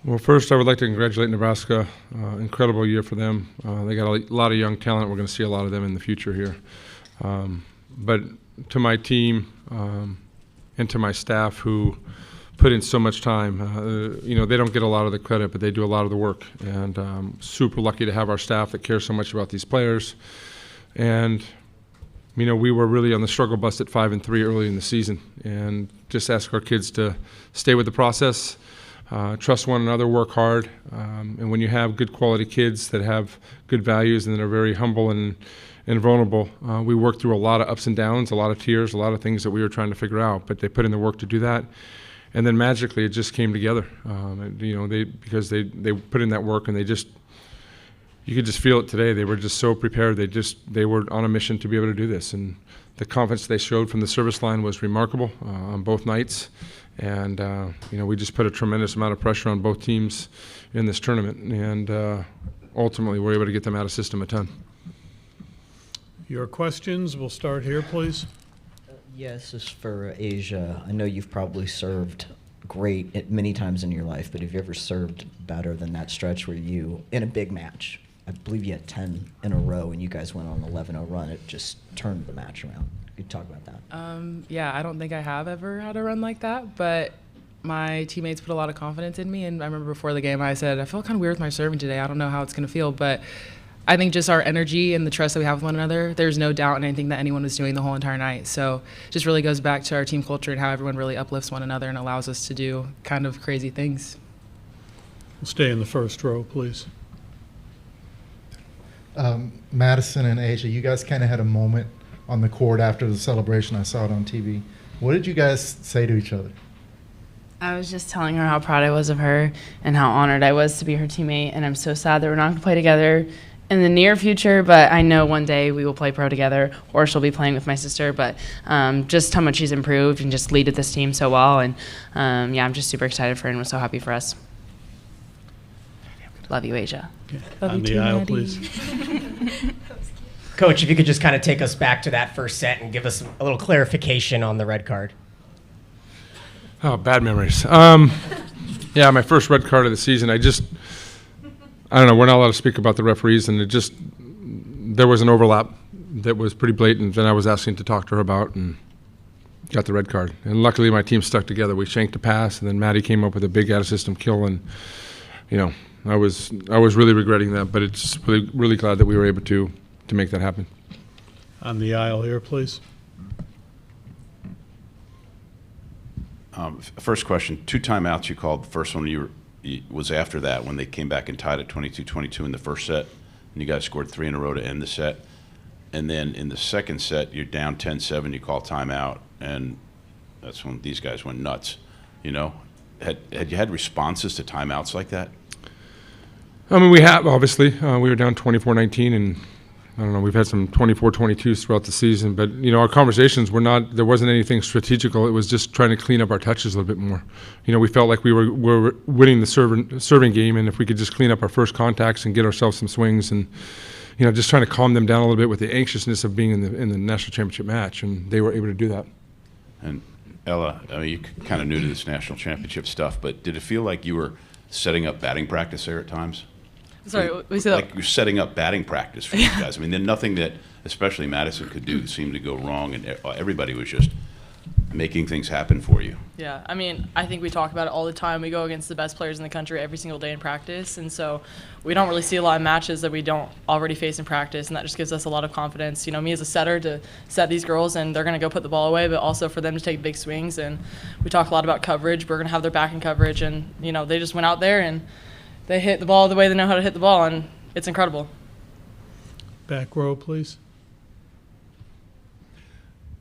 Well, first, I would like to congratulate Nebraska. Incredible year for them. They got a lot of young talent. We're going to see a lot of them in the future here. But to my team and to my staff who put in so much time, they don't get a lot of the credit, but they do a lot of the work. And super lucky to have our staff that cares so much about these players. And we were really on the struggle bus at 5-3 early in the season, and just ask our kids to stay with the process. Trust one another, work hard, and when you have good quality kids that have good values and that are very humble and vulnerable, we worked through a lot of ups and downs, a lot of tears, a lot of things that we were trying to figure out, but they put in the work to do that, and then magically it just came together. Because they put in that work, and you could just feel it today. They were just so prepared. They were on a mission to be able to do this, and the confidence they showed from the service line was remarkable on both nights. And we just put a tremendous amount of pressure on both teams in this tournament, and ultimately we're able to get them out of system a ton. Your questions, we'll start here, please. Yes, this is for Asia. I know you've probably served great many times in your life, but have you ever served better than that stretch where you, in a big match, I believe you had 10 in a row and you guys went on an 11-0 run, it just turned the match around? You talk about that. Yeah, I don't think I have ever had a run like that, but my teammates put a lot of confidence in me, and I remember before the game I said, I feel kind of weird with my serving today. I don't know how it's going to feel, but I think just our energy and the trust that we have with one another, there's no doubt in anything that anyone was doing the whole entire night. So it just really goes back to our team culture and how everyone really uplifts one another and allows us to do kind of crazy things. We'll stay in the first row, please. Madison and Asia, you guys kind of had a moment on the court after the celebration. I saw it on TV. What did you guys say to each other? I was just telling her how proud I was of her and how honored I was to be her teammate, and I'm so sad that we're not going to play together in the near future, but I know one day we will play pro together, or she'll be playing with my sister, but just how much she's improved and just leaded this team so well, and I'm just super excited for her and was so happy for us. Love you, Asia. Okay. Love On you the too, aisle, Maddie. please. Coach, if you could just kind of take us back to that first set and give us a little clarification on the red card. Oh, bad memories. Yeah, my first red card of the season. I don't know. We're not allowed to speak about the referees, and there was an overlap that was pretty blatant. Then I was asking to talk to her about, and got the red card. And luckily, my team stuck together. We shanked a pass, and then Maddie came up with a big out-of-system kill, and I was really regretting that. But it's really glad that we were able to make that happen. On the aisle here, please. First question, 2 timeouts you called. The first one was after that when they came back and tied at 22-22 in the first set, and you guys scored 3 in a row to end the set. And then in the second set, you're down 10-7, you call timeout, and that's when these guys went nuts. Had you had responses to timeouts like that? I mean, we have, obviously. We were down 24-19, and I don't know, we've had some 24-22s throughout the season, but our conversations there wasn't anything strategical. It was just trying to clean up our touches a little bit more. We felt like we were winning the serving game, and if we could just clean up our first contacts and get ourselves some swings, and just trying to calm them down a little bit with the anxiousness of being in the national championship match, and they were able to do that. And Ella, I mean, you're kind of new to this national championship stuff, but did it feel like you were setting up batting practice there at times? Sorry, we said like you're setting up batting practice for these guys. I mean, then nothing that especially Madison could do seemed to go wrong, and everybody was just making things happen for you. Yeah, I mean, I think we talk about it all the time. We go against the best players in the country every single day in practice, and so we don't really see a lot of matches that we don't already face in practice, and that just gives us a lot of confidence. Me as a setter to set these girls, and they're going to go put the ball away, but also for them to take big swings. And we talk a lot about coverage. We're going to have their back in coverage, and they just went out there and they hit the ball the way they know how to hit the ball, and it's incredible. Back row, please.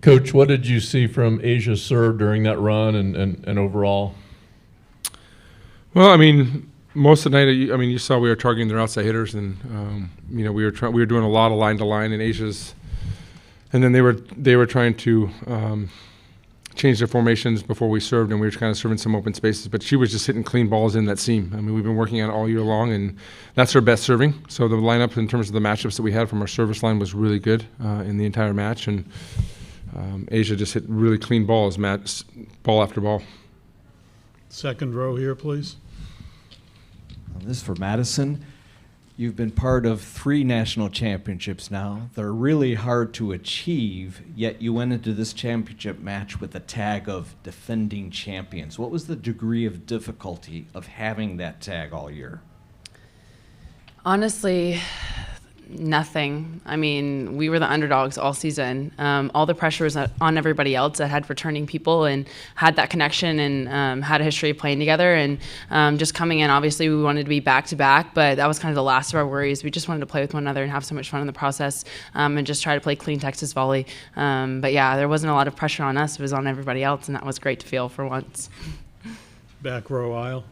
Coach, what did you see from Asia's serve during that run and overall? Well, I mean, most of the night, you saw we were targeting their outside hitters, and we were doing a lot of line to line in Asia's, and then they were trying to change their formations before we served, and we were kind of serving some open spaces. But she was just hitting clean balls in that seam. I mean, we've been working on it all year long, and that's her best serving. So the lineup in terms of the matchups that we had from our service line was really good in the entire match, and Asia just hit really clean balls, ball after ball. Second row here, please. This is for Madison. You've been part of 3 national championships now. They're really hard to achieve, yet you went into this championship match with the tag of defending champions. What was the degree of difficulty of having that tag all year? Honestly, nothing. I mean, we were the underdogs all season. All the pressure was on everybody else that had returning people and had that connection and had a history of playing together. And just coming in, obviously, we wanted to be back-to-back, but that was kind of the last of our worries. We just wanted to play with one another and have so much fun in the process and just try to play clean Texas volley. But yeah, there wasn't a lot of pressure on us. It was on everybody else, and that was great to feel for once. Back row aisle.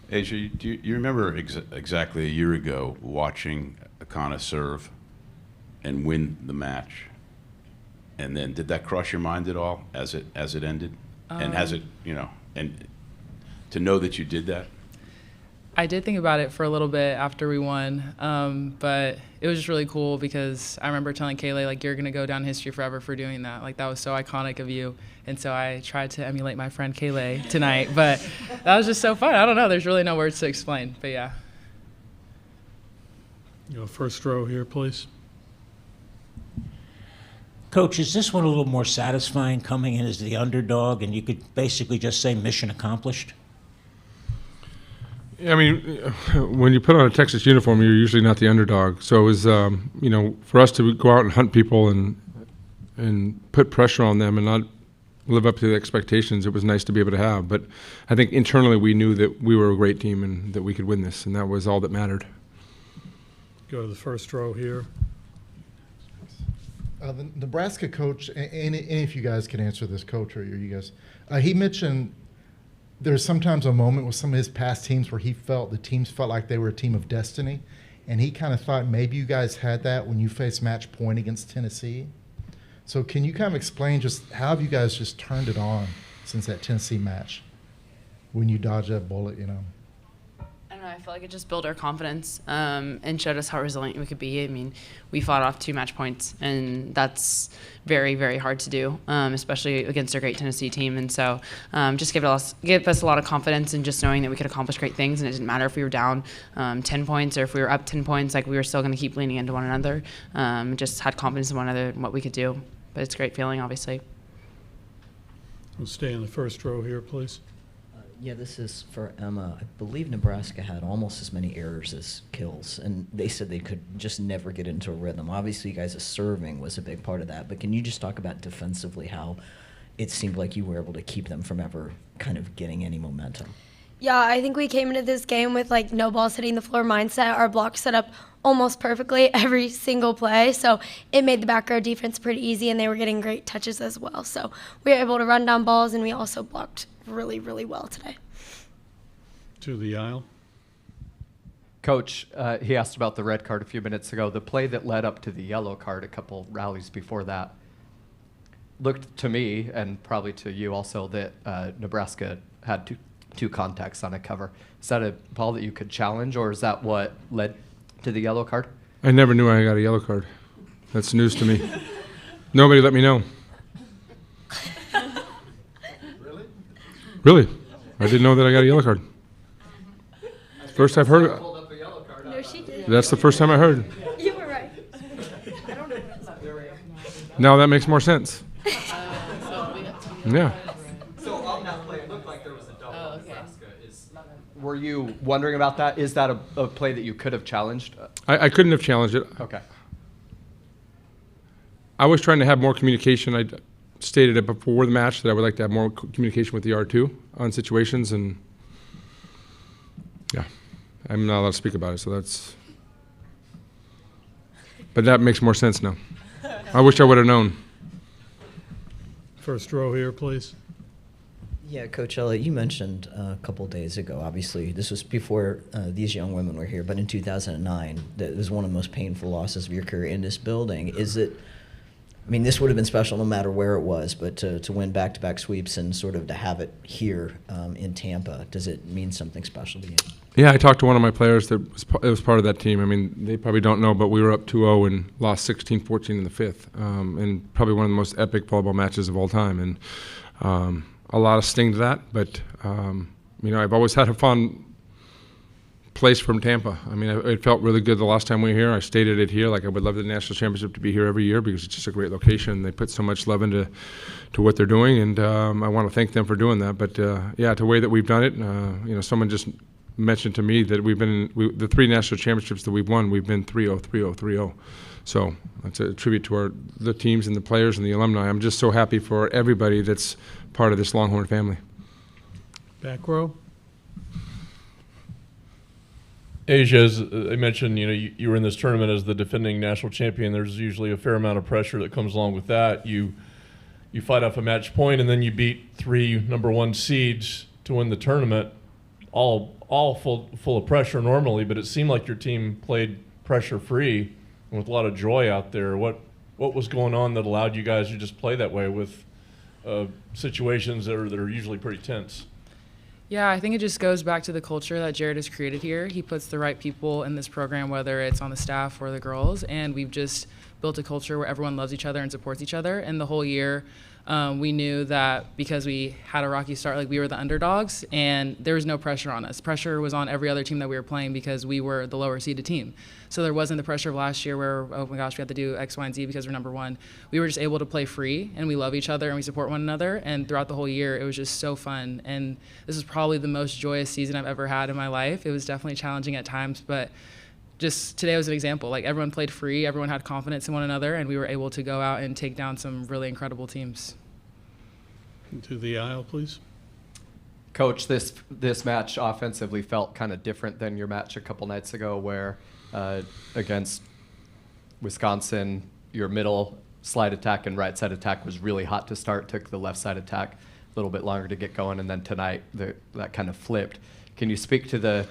Asia, do you remember exactly a year ago watching Akana serve and win the match? And then did that cross your mind at all as it ended? And has it, and to know that you did that? I did think about it for a little bit after we won, but it was just really cool because I remember telling Kaylee, like, you're going to go down history forever for doing that. Like, that was so iconic of you. And so I tried to emulate my friend Kaylee tonight, but that was just so fun. I don't know. There's really no words to explain, but yeah. First row here, please. Coach, is this one a little more satisfying coming in as the underdog and you could basically just say mission accomplished? I mean, when you put on a Texas uniform, you're usually not the underdog. So it was, for us to go out and hunt people and put pressure on them and not live up to the expectations, it was nice to be able to have. But I think internally we knew that we were a great team and that we could win this, and that was all that mattered. Go to the first row here. The Nebraska coach, and if you guys can answer this, coach, or you guys, he mentioned there's sometimes a moment with some of his past teams where he felt the teams felt like they were a team of destiny, and he kind of thought maybe you guys had that when you faced match point against Tennessee. So can you kind of explain just how have you guys just turned it on since that Tennessee match when you dodged that bullet, I don't know. I feel like it just built our confidence and showed us how resilient we could be. I mean, we fought off 2 match points, and that's very, very hard to do, especially against a great Tennessee team. And so just gave us a lot of confidence in just knowing that we could accomplish great things, and it didn't matter if we were down 10 points or if we were up 10 points. Like, we were still going to keep leaning into one another. Just had confidence in one another and what we could do. But it's a great feeling, obviously. We'll stay in the first row here, please. Yeah, this is for Emma. I believe Nebraska had almost as many errors as kills, and they said they could just never get into a rhythm. Obviously, you guys' serving was a big part of that, but can you just talk about defensively how it seemed like you were able to keep them from ever kind of getting any momentum? Yeah, I think we came into this game with no balls hitting the floor mindset. Our blocks set up almost perfectly every single play, so it made the back row defense pretty easy, and they were getting great touches as well. So we were able to run down balls, and we also blocked really, really well today. To the aisle. Coach, he asked about the red card a few minutes ago. The play that led up to the yellow card a couple rallies before that looked to me, and probably to you also, that Nebraska had two contacts on a cover. Is that a ball that you could challenge, or is that what led to the yellow card? I never knew I got a yellow card. That's news to me. Nobody let me know. Really? I didn't know that I got a yellow card. First I've heard. No, she did. That's the first time I heard. You were right. Now that makes more sense. Yeah. So on that play, it looked like there was a double. Nebraska were you wondering about that? Is that a play that you could have challenged? I couldn't have challenged it. Okay. I was trying to have more communication. I stated it before the match that I would like to have more communication with the R2 on situations, and yeah, I'm not allowed to speak about it, so that's. But that makes more sense now. I wish I would have known. First row here, please. Yeah, Coach Elliott, you mentioned a couple days ago, obviously, this was before these young women were here, but in 2009, that was one of the most painful losses of your career in this building. Is it, I mean, this would have been special no matter where it was, but to win back-to-back sweeps and sort of to have it here in Tampa, does it mean something special to you? Yeah, I talked to one of my players that was part of that team. I mean, they probably don't know, but we were up 2-0 and lost 16-14 in the fifth, and probably one of the most epic volleyball matches of all time. And a lot of sting to that, but I've always had a fond place from Tampa. I mean, it felt really good the last time we were here. I stated it here, like I would love the national championship to be here every year because it's just a great location. They put so much love into what they're doing, and I want to thank them for doing that. But the way that we've done it, someone just mentioned to me that the 3 national championships that we've won, we've been 3-0, 3-0, 3-0. So that's a tribute to the teams and the players and the alumni. I'm just so happy for everybody that's part of this Longhorn family. Back row. Asia, as I mentioned, you were in this tournament as the defending national champion. There's usually a fair amount of pressure that comes along with that. You fight off a match point, and then you beat 3 number 1 seeds to win the tournament. All full of pressure normally, but it seemed like your team played pressure free and with a lot of joy out there. What was going on that allowed you guys to just play that way with situations that are usually pretty tense? Yeah, I think it just goes back to the culture that Jared has created here. He puts the right people in this program, whether it's on the staff or the girls, and we've just built a culture where everyone loves each other and supports each other. And the whole year, we knew that because we had a rocky start, like we were the underdogs, and there was no pressure on us. Pressure was on every other team that we were playing because we were the lower seeded team. So there wasn't the pressure of last year where, oh my gosh, we have to do X, Y, and Z because we're number 1. We were just able to play free, and we love each other, and we support one another. And throughout the whole year, it was just so fun. And this is probably the most joyous season I've ever had in my life. It was definitely challenging at times, but just today was an example. Like, everyone played free, everyone had confidence in one another, and we were able to go out and take down some really incredible teams. To the aisle, please. Coach, this match offensively felt kind of different than your match a couple nights ago where against Wisconsin, your middle slide attack and right side attack was really hot to start, took the left side attack a little bit longer to get going, and then tonight that kind of flipped. Can you speak to the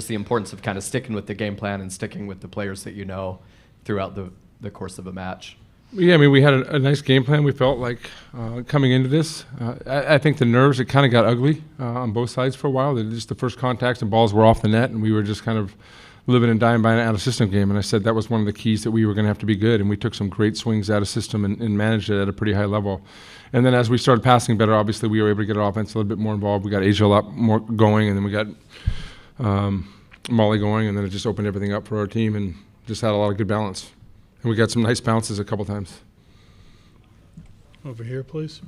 importance of kind of sticking with the game plan and sticking with the players that you know throughout the course of a match? Yeah, I mean, we had a nice game plan. We felt like coming into this. I think the nerves, it kind of got ugly on both sides for a while. Just the first contacts and balls were off the net, and we were just kind of living and dying by an out-of-system game. And I said that was one of the keys that we were going to have to be good, and we took some great swings out of system and managed it at a pretty high level. And then as we started passing better, obviously we were able to get our offense a little bit more involved. We got Asia a lot more going, and then we got Molly going, and then it just opened everything up for our team and just had a lot of good balance. And we got some nice bounces a couple times. Over here, please.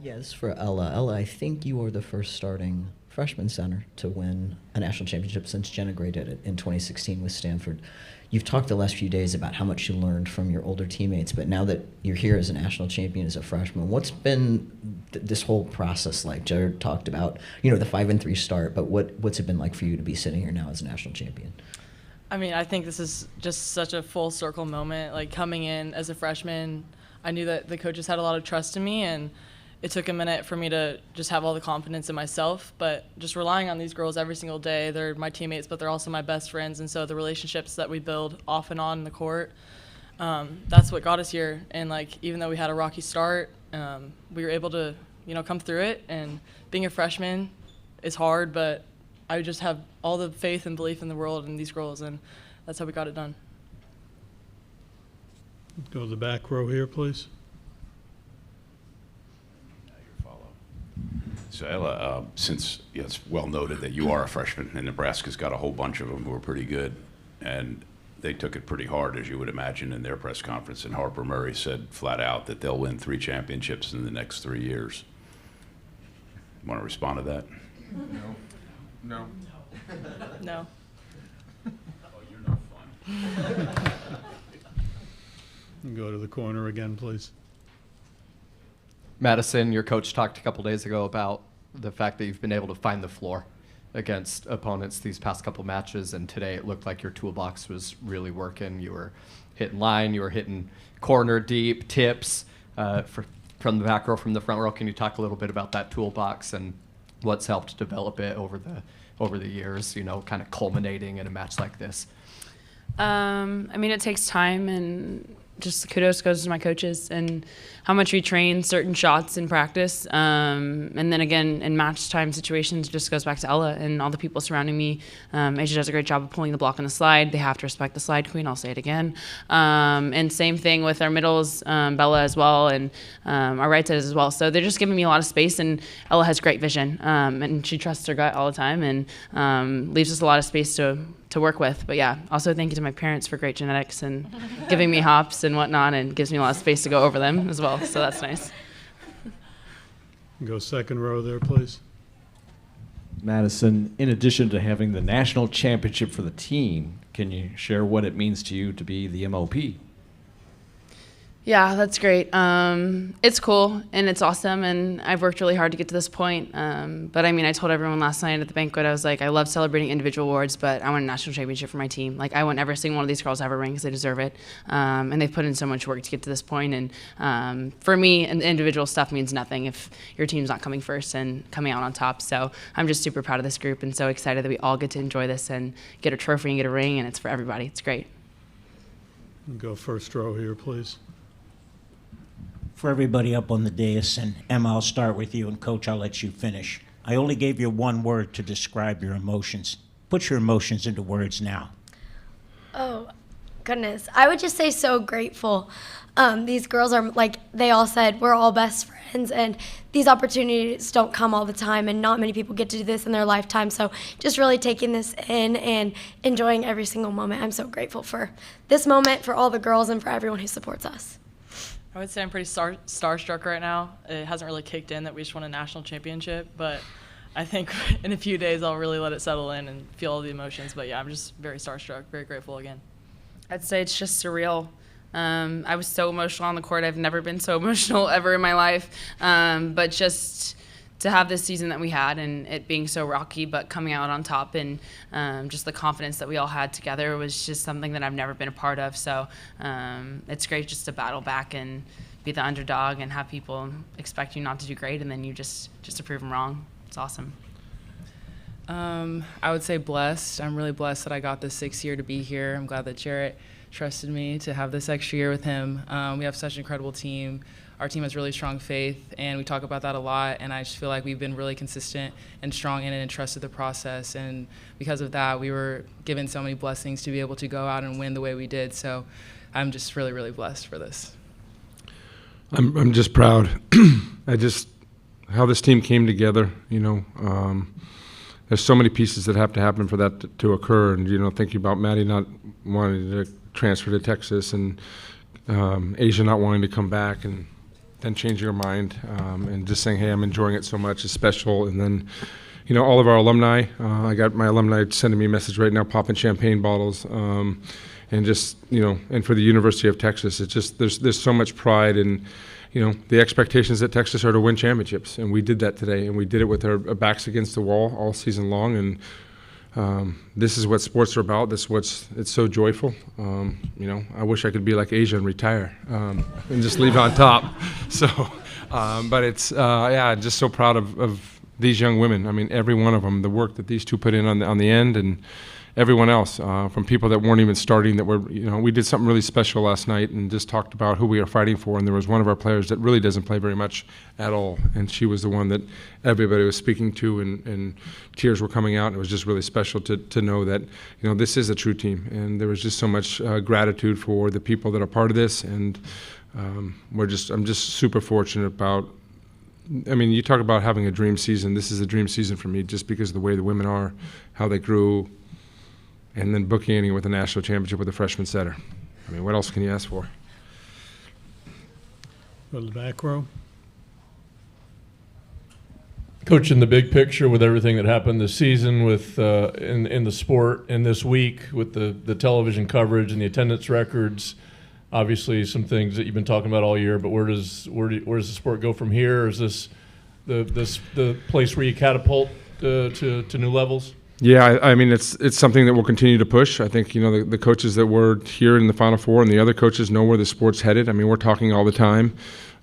Yes, for Ella. Ella, I think you are the first starting freshman center to win a national championship since Jenna Gray did it in 2016 with Stanford. You've talked the last few days about how much you learned from your older teammates, but now that you're here as a national champion as a freshman, what's been this whole process like? Jared talked about, the 5-3 start, but what's it been like for you to be sitting here now as a national champion? I mean, I think this is just such a full circle moment. Like, coming in as a freshman, I knew that the coaches had a lot of trust in me, and it took a minute for me to just have all the confidence in myself. But just relying on these girls every single day, they're my teammates, but they're also my best friends. And so the relationships that we build off and on the court, that's what got us here. And, like, even though we had a rocky start, we were able to, come through it. And being a freshman is hard, but I just have all the faith and belief in the world in these girls, and that's how we got it done. Go to the back row here, please. So Ella, since it's well noted that you are a freshman, and Nebraska's got a whole bunch of them who are pretty good, and they took it pretty hard, as you would imagine, in their press conference, and Harper Murray said flat out that they'll win 3 championships in the next 3 years. Want to respond to that? No. No. Oh, you're not fun. Go to the corner again, please. Madison, your coach talked a couple days ago about the fact that you've been able to find the floor against opponents these past couple matches, and today it looked like your toolbox was really working. You were hitting line, you were hitting corner deep, tips from the back row, from the front row. Can you talk a little bit about that toolbox and what's helped develop it over the years, kind of culminating in a match like this? I mean, it takes time, and just kudos goes to my coaches and how much we train certain shots in practice. And then again, in match time situations, it just goes back to Ella and all the people surrounding me. Asia does a great job of pulling the block on the slide. They have to respect the slide queen. I'll say it again. And same thing with our middles, Bella as well, and our right side as well. So they're just giving me a lot of space, and Ella has great vision. And she trusts her gut all the time and leaves us a lot of space to work with. But yeah, also thank you to my parents for great genetics and giving me hops and whatnot, and gives me a lot of space to go over them as well. So that's nice. Go second row there, please. Madison, in addition to having the national championship for the team, can you share what it means to you to be the MOP? Yeah, that's great. It's cool and it's awesome, and I've worked really hard to get to this point. But I mean, I told everyone last night at the banquet, I was like, I love celebrating individual awards, but I want a national championship for my team. Like, I want every single one of these girls to have a ring because they deserve it. And they've put in so much work to get to this point. And for me, individual stuff means nothing if your team's not coming first and coming out on top. So I'm just super proud of this group and so excited that we all get to enjoy this and get a trophy and get a ring, and it's for everybody. It's great. Go first row here, please. For everybody up on the dais, and Emma, I'll start with you, and Coach, I'll let you finish. I only gave you one word to describe your emotions. Put your emotions into words now. Oh, goodness. I would just say so grateful. These girls are, like they all said, we're all best friends, and these opportunities don't come all the time, and not many people get to do this in their lifetime. So just really taking this in and enjoying every single moment. I'm so grateful for this moment, for all the girls, and for everyone who supports us. I would say I'm pretty starstruck right now. It hasn't really kicked in that we just won a national championship, but I think in a few days I'll really let it settle in and feel all the emotions. But yeah, I'm just very starstruck, very grateful again. I'd say it's just surreal. I was so emotional on the court. I've never been so emotional ever in my life. But just to have this season that we had and it being so rocky but coming out on top, and just the confidence that we all had together was just something that I've never been a part of. So it's great just to battle back and be the underdog and have people expect you not to do great, and then you just to prove them wrong. It's awesome. I would say blessed. I'm really blessed that I got this 6th year to be here. I'm glad that Jarrett trusted me to have this extra year with him. We have such an incredible team. Our team has really strong faith, and we talk about that a lot, and I just feel like we've been really consistent and strong in it and trusted the process, and because of that, we were given so many blessings to be able to go out and win the way we did, so I'm just really, really blessed for this. I'm just proud. How this team came together, you know, there's so many pieces that have to happen for that to occur, and, you know, thinking about Maddie not wanting to transfer to Texas, and Asia not wanting to come back, and then changing her mind, and just saying, hey, I'm enjoying it so much, it's special. And then, you know, all of our alumni, I got my alumni sending me a message right now, popping champagne bottles, and just, you know, and for the University of Texas, it's just, there's so much pride, and, you know, the expectations at Texas are to win championships, and we did that today, and we did it with our backs against the wall all season long, and this is what sports are about. It's so joyful. You know, I wish I could be like Asia and retire and just leave on top. So, but it's, yeah, just so proud of these young women. I mean, every one of them, the work that these two put in on the end, and everyone else, from people that weren't even starting, that were, you know, we did something really special last night and just talked about who we are fighting for, and there was one of our players that really doesn't play very much at all, and she was the one that everybody was speaking to, and tears were coming out, and it was just really special to know that, you know, this is a true team, and there was just so much gratitude for the people that are part of this, and I'm just super fortunate about, I mean, you talk about having a dream season. This is a dream season for me, just because of the way the women are, how they grew, and then bookending with a national championship with a freshman setter. I mean, what else can you ask for? Go to the back row. Coach, in the big picture, with everything that happened this season, with in the sport, and this week with the television coverage and the attendance records, obviously some things that you've been talking about all year. But where does the sport go from here? Is this the place where you catapult to new levels? Yeah, I mean, it's something that we'll continue to push. I think, you know, the coaches that were here in the Final Four and the other coaches know where the sport's headed. I mean, we're talking all the time.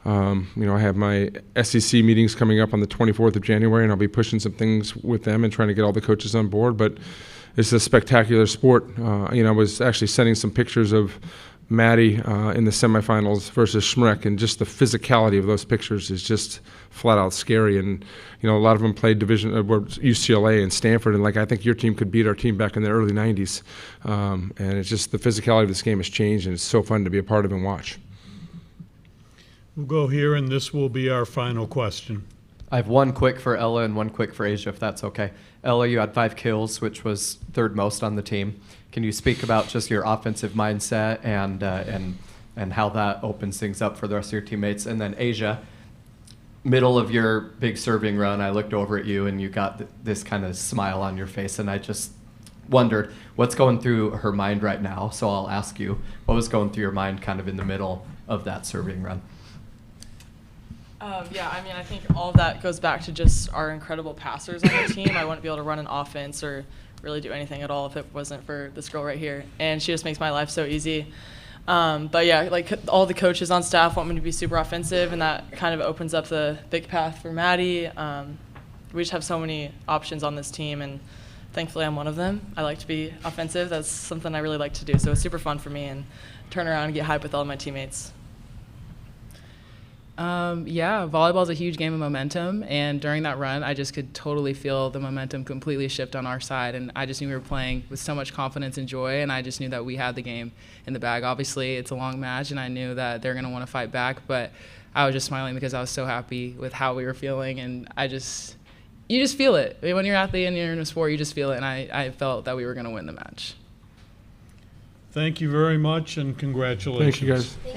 You know, I have my SEC meetings coming up on the 24th of January, and I'll be pushing some things with them and trying to get all the coaches on board. But it's a spectacular sport. You know, I was actually sending some pictures of Maddie in the semifinals versus Schmreck, and just the physicality of those pictures is just flat out scary. And a lot of them played division UCLA and Stanford, and I think your team could beat our team back in the early '90s. And it's just the physicality of this game has changed, and it's so fun to be a part of and watch. We'll go here, and this will be our final question. I have one quick for Ella and one quick for Asia, if that's okay. Ella, you had 5 kills, which was third most on the team. Can you speak about just your offensive mindset and how that opens things up for the rest of your teammates? And then Asia, middle of your big serving run, I looked over at you and you got this kind of smile on your face, and I just wondered what's going through her mind right now. So I'll ask you, what was going through your mind kind of in the middle of that serving run? Yeah, I mean, I think all of that goes back to just our incredible passers on the team. I wouldn't be able to run an offense or really do anything at all if it wasn't for this girl right here. And she just makes my life so easy. But yeah, all the coaches on staff want me to be super offensive, and that kind of opens up the big path for Maddie. We just have so many options on this team, and thankfully I'm one of them. I like to be offensive. That's something I really like to do. So it's super fun for me, and turn around and get hyped with all of my teammates. Yeah, volleyball is a huge game of momentum, and during that run, I just could totally feel the momentum completely shift on our side, and I just knew we were playing with so much confidence and joy, and I just knew that we had the game in the bag. Obviously, it's a long match, and I knew that they're going to want to fight back, but I was just smiling because I was so happy with how we were feeling, and you just feel it. I mean, when you're an athlete and you're in a sport, you just feel it, and I felt that we were going to win the match. Thank you very much, and congratulations. Thank you, guys.